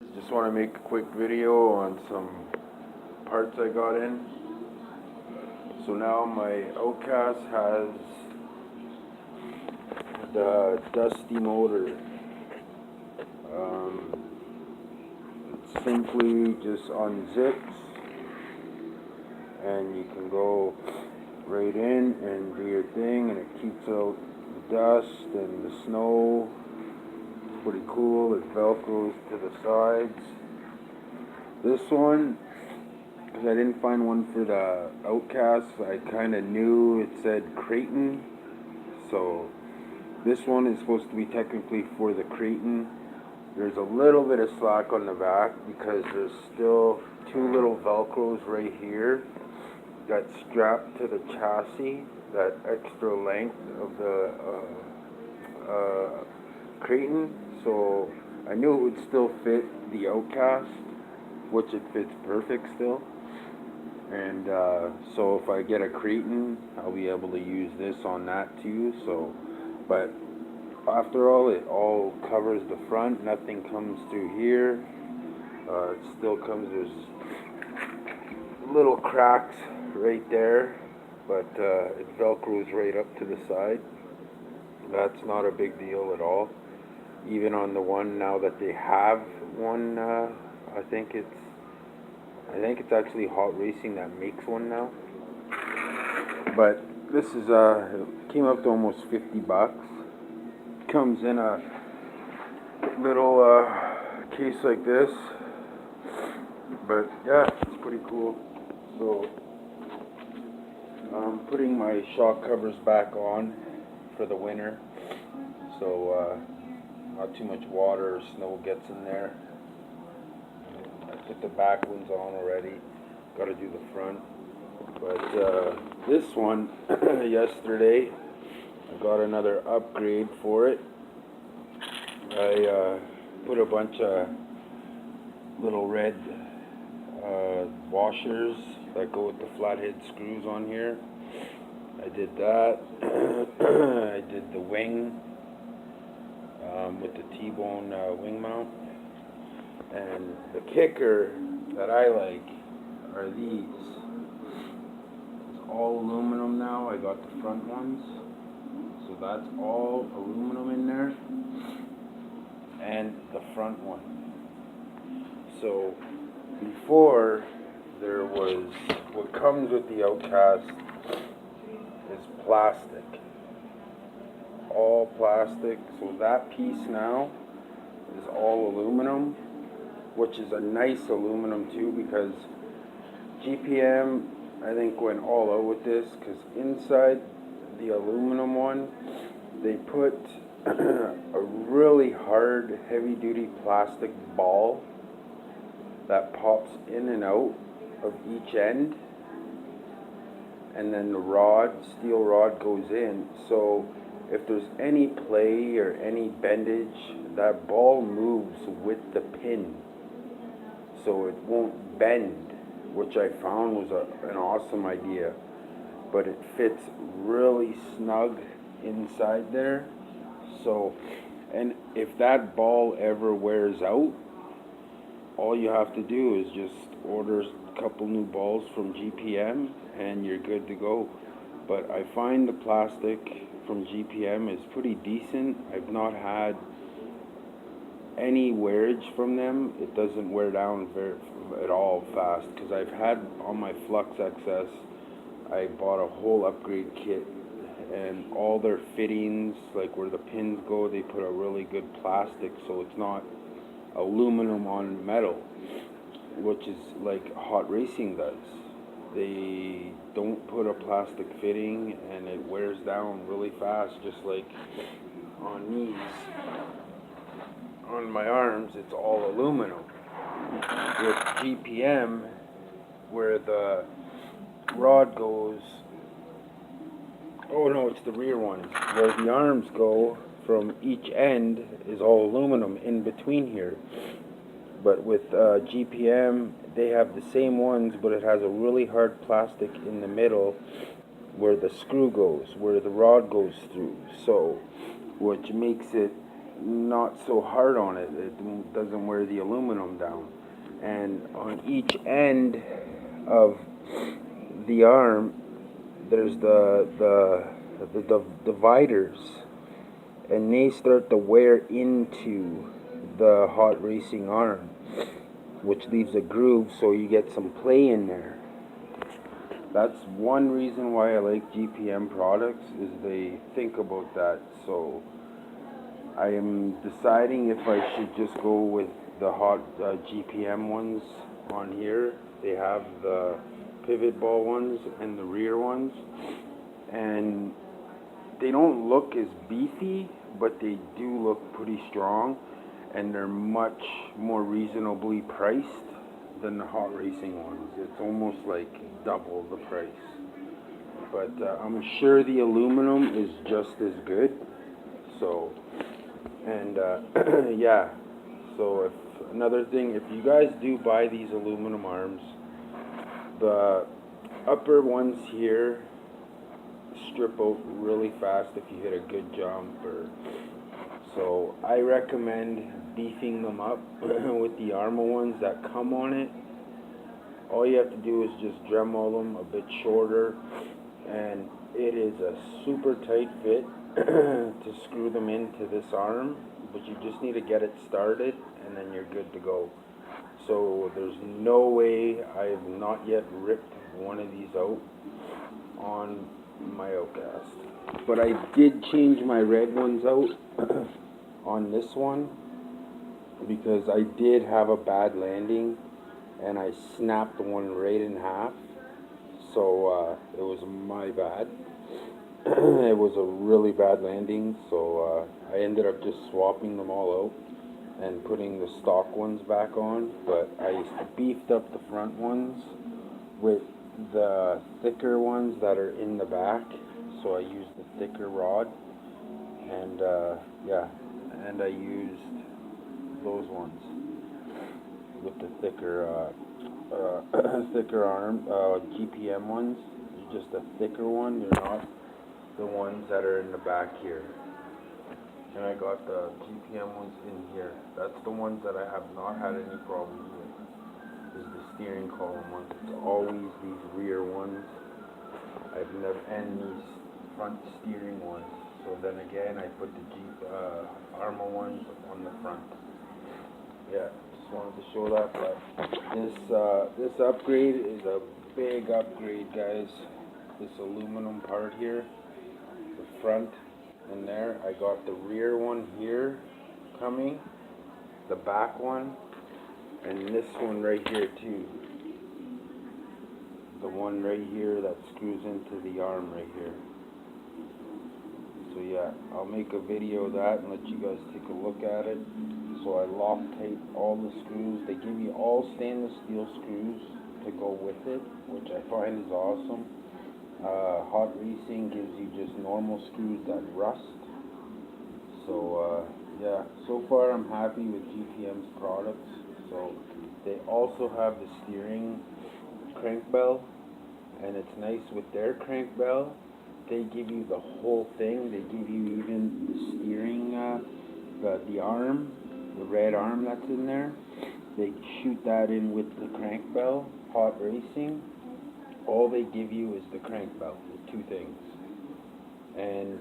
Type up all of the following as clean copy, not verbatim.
Just want to make a quick video on some parts I got in. So now my outcast has the dusty motor. It simply just unzips and you can go right in and do your thing, and it keeps out the dust and the snow. It's pretty cool. It velcros to the sides. This one, because I didn't find one for the outcast, I kind of knew it said Creighton, so this one is supposed to be technically for the Creighton. There's a little bit of slack on the back because there's still two little velcros right here that strap to the chassis, that extra length of the Creighton. So I knew it would still fit the outcast, which it fits perfect still. And so if I get a Creighton, I'll be able to use this on that too. So, but after all, it all covers the front. Nothing comes through here. It still comes. There's little cracks right there, but it velcros right up to the side. That's not a big deal at all. Even on the one now that they have one, I think it's actually Hot Racing that makes one now. But this is it came up to almost $50. Comes in a little case like this. But yeah, it's pretty cool. So I'm putting my shock covers back on for the winter, so not too much water or snow gets in there. I put the back ones on already. Got to do the front. But this one, yesterday, I got another upgrade for it. I put a bunch of little red washers that go with the flathead screws on here. I did that. I did the wing with the T-bone wing mount. And the kicker that I like are these. It's all aluminum now. I got the front ones. So that's all aluminum in there. And the front one. So before, there was, what comes with the outcast is plastic. All plastic. So that piece now is all aluminum, which is a nice aluminum too, because GPM I think went all out with this, because inside the aluminum one they put a really hard heavy duty plastic ball that pops in and out of each end, and then the steel rod goes in. So if there's any play or any bendage, that ball moves with the pin, so it won't bend, which I found was an awesome idea. But it fits really snug inside there. So, and if that ball ever wears out, all you have to do is just order a couple new balls from GPM and you're good to go. But I find the plastic from GPM is pretty decent. I've not had any wearage from them. It doesn't wear down at all fast, because I've had on my Flux XS, I bought a whole upgrade kit, and all their fittings, like where the pins go, they put a really good plastic, so it's not aluminum on metal, which is like Hot Racing does. They don't put a plastic fitting and it wears down really fast, just like on these. On my arms, it's all aluminum. With GPM, where the rod goes, oh no, it's the rear ones, where the arms go from each end is all aluminum in between here. But with GPM, they have the same ones, but it has a really hard plastic in the middle where the screw goes, where the rod goes through. So, which makes it not so hard on it. It doesn't wear the aluminum down. And on each end of the arm, there's the dividers, and they start to wear into the hot racing arm, which leaves a groove, so you get some play in there. That's one reason why I like GPM products, is they think about that. So I am deciding if I should just go with the hot GPM ones on here. They have the pivot ball ones and the rear ones, and they don't look as beefy, but they do look pretty strong, and they're much more reasonably priced than the hot racing ones. It's almost like double the price, but I'm sure the aluminum is just as good. So, and yeah, so if another thing, if you guys do buy these aluminum arms, the upper ones here strip out really fast if you hit a good jump, or so I recommend beefing them up with the Arrma ones that come on it. All you have to do is just Dremel them a bit shorter, and it is a super tight fit to screw them into this arm, but you just need to get it started and then you're good to go. So there's no way I have not yet ripped one of these out on my outcast. But I did change my red ones out on this one because I did have a bad landing and I snapped one right in half. So it was my bad. It was a really bad landing, so I ended up just swapping them all out and putting the stock ones back on. But I beefed up the front ones with the thicker ones that are in the back, so I used the thicker rod, and yeah, and I used those ones with the thicker thicker arm GPM ones. They're just a thicker one, they're not the ones that are in the back here. And I got the GPM ones in here. That's the ones that I have not had any problems with, is the steering column ones. It's always these rear ones. I've never, and these front steering ones. So then again, I put the Arrma ones on the front. Yeah, just wanted to show that. But this upgrade is a big upgrade, guys. This aluminum part here, the front and there. I got the rear one here coming, the back one, and this one right here too. The one right here that screws into the arm right here. So yeah, I'll make a video of that and let you guys take a look at it. So I Loctite all the screws. They give you all stainless steel screws to go with it, which I find is awesome. Hot Racing gives you just normal screws that rust. So yeah, so far I'm happy with GPM's products. So they also have the steering crank bell, and it's nice with their crank bell. They give you the whole thing. They give you even the steering, the arm, the red arm that's in there. They shoot that in with the crank bell. Hot Racing, all they give you is the crank bell, the two things. And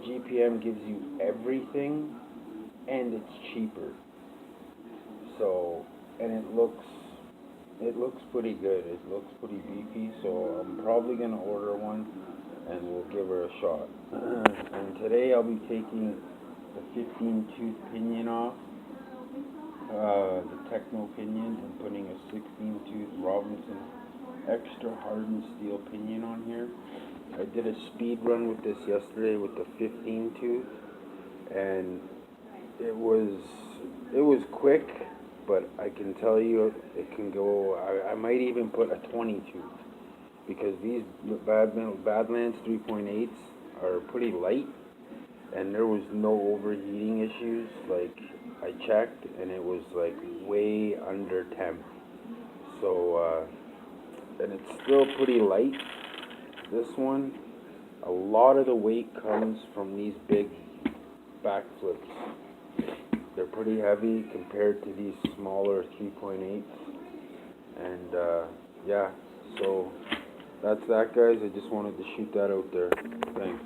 GPM gives you everything, and it's cheaper. So, and it looks pretty good. It looks pretty beefy. So I'm probably gonna order one, and we'll give her a shot. And today I'll be taking the 15-tooth pinion off, the Techno pinion, and putting a 16-tooth Robinson extra hardened steel pinion on here. I did a speed run with this yesterday with the 15-tooth, and it was quick, but I can tell you it can go. I might even put a 20-tooth, because these Badlands 3.8s are pretty light, and there was no overheating issues. Like, I checked, and it was like way under temp. So and it's still pretty light. This one, a lot of the weight comes from these big back flips. they're pretty heavy compared to these smaller 3.8s. And yeah, so that's that, guys. I just wanted to shoot that out there. Thanks.